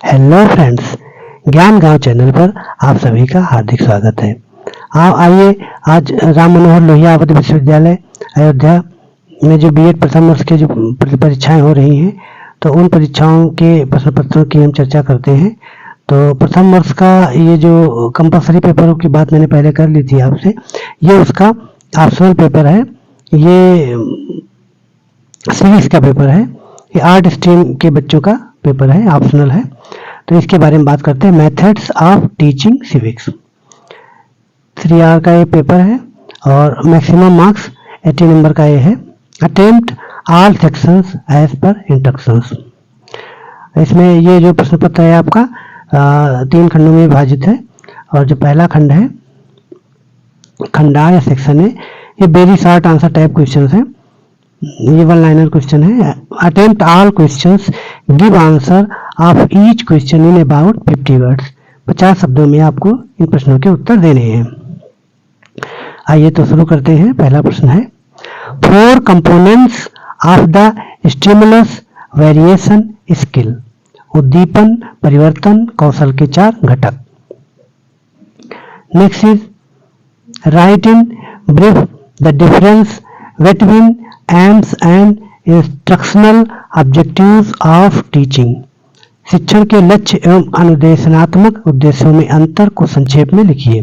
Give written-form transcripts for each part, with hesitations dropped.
Hello friends, ज्ञान गांव channel पर आप सभी का हार्दिक स्वागत है। आइए आज राम मनोहर लोहिया अवध विश्वविद्यालय अयोध्या में जो बीएड प्रथम वर्ष के जो परीक्षाएं हो रही हैं, तो उन परीक्षाओं के प्रश्न पत्रों की हम चर्चा करते हैं। तो प्रथम वर्ष का ये जो कंपलसरी पेपरों की बात मैंने पहले कर ली थी आपसे, ये उसका ऑप्शनल पेपर है। ये सिविक्स का पेपर है, ये आर्ट स्ट्रीम के बच्चों का पेपर है, ऑप्शनल है। तो इसके बारे में बात करते हैं। Methods of teaching civics 3R का ये पेपर है और मैक्सिमम मार्क्स 80 नंबर का ये है। Attempt all sections as per instructions. इसमें ये जो प्रश्न पत्र है आपका 3 खंडों में विभाजित है और जो पहला खंड है, खंड आ या सेक्शन है, ये very short answer type question है। ये 1 लाइनर क्वेश्चन है। Attempt all questions, give answer of each question in about 50 words. 50 शब्दों में आपको इन प्रश्नों के उत्तर देने हैं। आइए तो शुरू करते हैं। पहला प्रश्न है, 4 components of the stimulus variation skill. उद्दीपन परिवर्तन कौशल के 4 घटक। Next is right in brief the difference between AIIMS and instructional objectives of teaching. शिक्षण के लक्ष्य एवं अनुदेशनात्मक उद्देश्यों में अंतर को संक्षेप में लिखिए।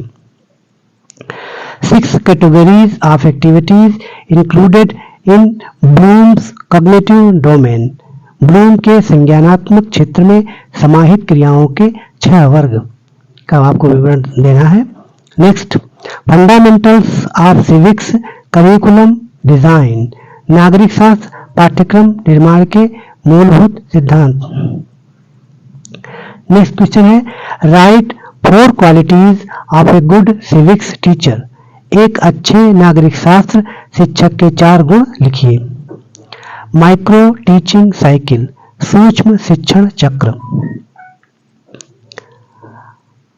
6 categories of activities included in Bloom's cognitive domain. Bloom के संज्ञानात्मक क्षेत्र में समाहित क्रियाओं के 6 वर्ग का आपको विवरण देना है। Next, fundamentals of civics curriculum design. नागरिक शास्त्र पाठ्यक्रम निर्माण के मूलभूत सिद्धांत। नेक्स्ट क्वेश्चन है, right 4 qualities of a good civics teacher. एक अच्छे नागरिक शास्त्र शिक्षक के 4 गुण लिखिए। माइक्रो टीचिंग साइकिल, सूक्ष्म शिक्षण चक्र।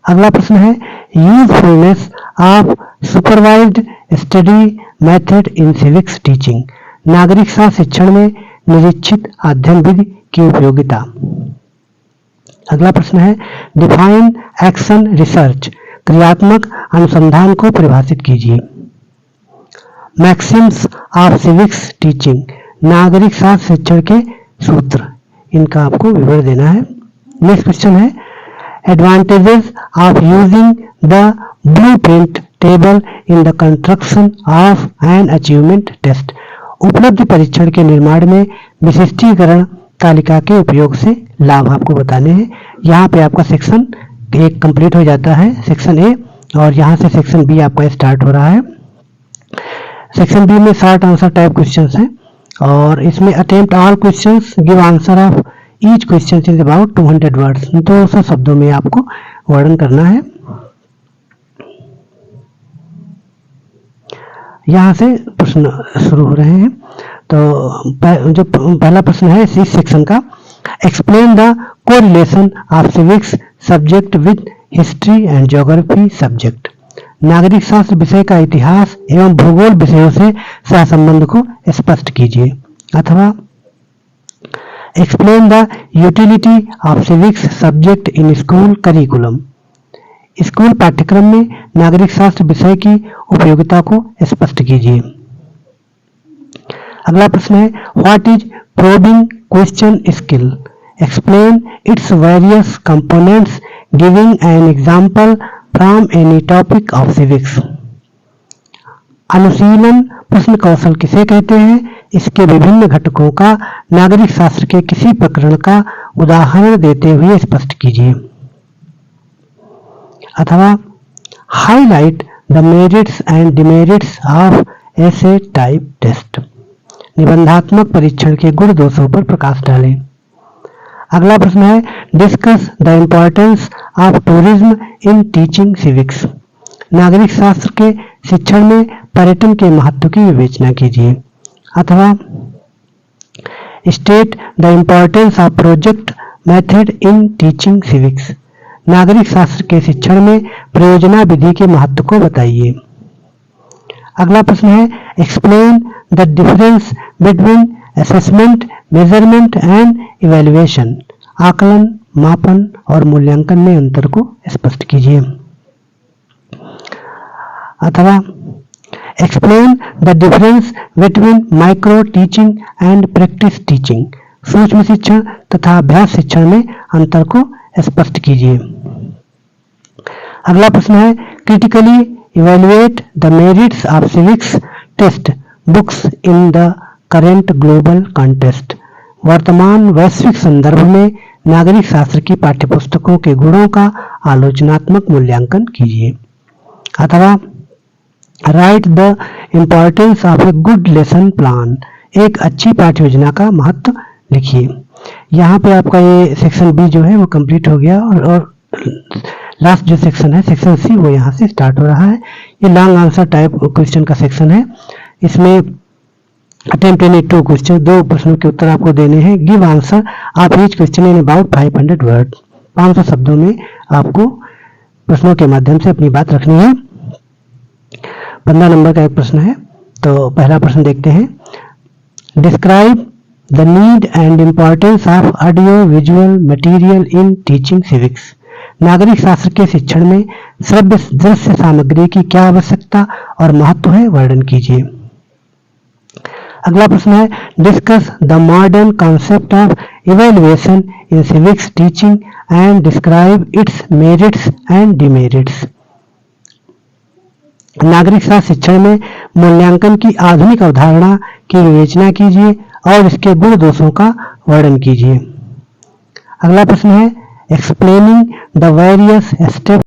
अगला प्रश्न है, usefulness of supervised study method in civics teaching. नागरिक शास्त्र शिक्षण में निरीक्षित अध्ययन विधि की उपयोगिता। अगला प्रश्न है, डिफाइन एक्शन रिसर्च। क्रियात्मक अनुसंधान को परिभाषित कीजिए। Maxim's of civics teaching. नागरिक शास्त्र शिक्षण के सूत्र, इनका आपको विवरण देना है। नेक्स्ट क्वेश्चन है, advantages of using the blueprint table in the construction of an achievement test. उपलब्धि परीक्षण के निर्माण में विशिष्टीकरण तालिका के उपयोग से लाभ आपको बताने हैं। यहाँ पे आपका सेक्शन 1 कंप्लीट हो जाता है, सेक्शन ए, और यहाँ से सेक्शन बी आपका स्टार्ट हो रहा है। सेक्शन बी में शॉर्ट आंसर टाइप क्वेश्चंस हैं और इसमें attempt all questions, give answer of each question is about 200 words. 200 शब्दों में आपको वर्णन करना है। यहाँ से प्रश्न शुरू हो रहे हैं। तो जो पहला प्रश्न है इस सेक्शन का, explain the correlation of civics subject with history and geography subject. नागरिक शास्त्र विषय का इतिहास एवं भूगोल विषयों से सहसंबंध को स्पष्ट कीजिए। अथवा explain the utility of civics subject in school curriculum. School पाठ्यक्रम में नागरिक शास्त्र विषय की उपयोगिता को स्पष्ट कीजिए। अगला प्रश्न है, what is probing question skill. Explain its various components giving an example from any topic of civics. अनुशीलन प्रश्न कौशल किसे कहते हैं, इसके विभिन्न घटकों का नागरिक शास्त्र के किसी प्रकरण का उदाहरण देते हुए स्पष्ट कीजिए। अथवा highlight the merits and demerits of essay type test. निबंधात्मक परीक्षण के गुण दोषों पर प्रकाश डालें। अगला प्रश्न है, discuss the importance of tourism in teaching civics. नागरिक शास्त्र के शिक्षण में पर्यटन के महत्व की विवेचना कीजिए। अथवा state the importance of project method in teaching civics. नागरिक शास्त्र के शिक्षण में प्रयोजना विधि के महत्व को बताइए। अगला प्रश्न है, explain the difference between assessment, measurement and evaluation. आकलन मापन और मूल्यांकन में अंतर को स्पष्ट कीजिए। अथवा explain the difference between micro teaching and practice teaching. सूक्ष्म शिक्षण तथा अभ्यास शिक्षण में अंतर को स्पष्ट कीजिए। अगला प्रश्न है critically evaluate the merits of civics text books in the current global context. वर्तमान वैश्विक संदर्भ में नागरिक शास्त्र की पाठ्यपुस्तकों के गुणों का आलोचनात्मक मूल्यांकन कीजिए। अथवा right the importance of a good lesson plan. एक अच्छी पाठ्य योजना का महत्व लिखिए। यहाँ पे आपका ये सेक्शन बी जो है वो कंप्लीट हो गया और लास्ट जो सेक्शन है सेक्शन सी वो यहाँ से स्टार्ट हो रहा है। ये लॉन्ग आंसर टाइप क्वेश्चन का सेक्शन है। इसमें अटेम्प्ट एनी 2 क्वेश्चन, 2 प्रश्नों के उत्तर आपको देने हैं। Give answer of each question in about 500 word. 500 शब्दों में आपको प्रश्नों के माध्यम से अपनी बात रखनी है। 15 नंबर का एक प्रश्न है। तो पहला प्रश्न देखते हैं। Describe the need and importance of audio visual material in teaching civics. नागरिक शास्त्र के शिक्षण में श्रव्य दृश्य सामग्री की क्या आवश्यकता और महत्व है, वर्णन कीजिए। अगला प्रश्न है discuss the modern concept of evaluation in civics teaching and describe it's merits and demerits. नागरिक शास्त्र शिक्षण में मूल्यांकन की आधुनिक अवधारणा की विवेचना कीजिए और इसके गुण दोषों का वर्णन कीजिए। अगला प्रश्न है एक्सप्लेनिंग द वेरियस स्टेप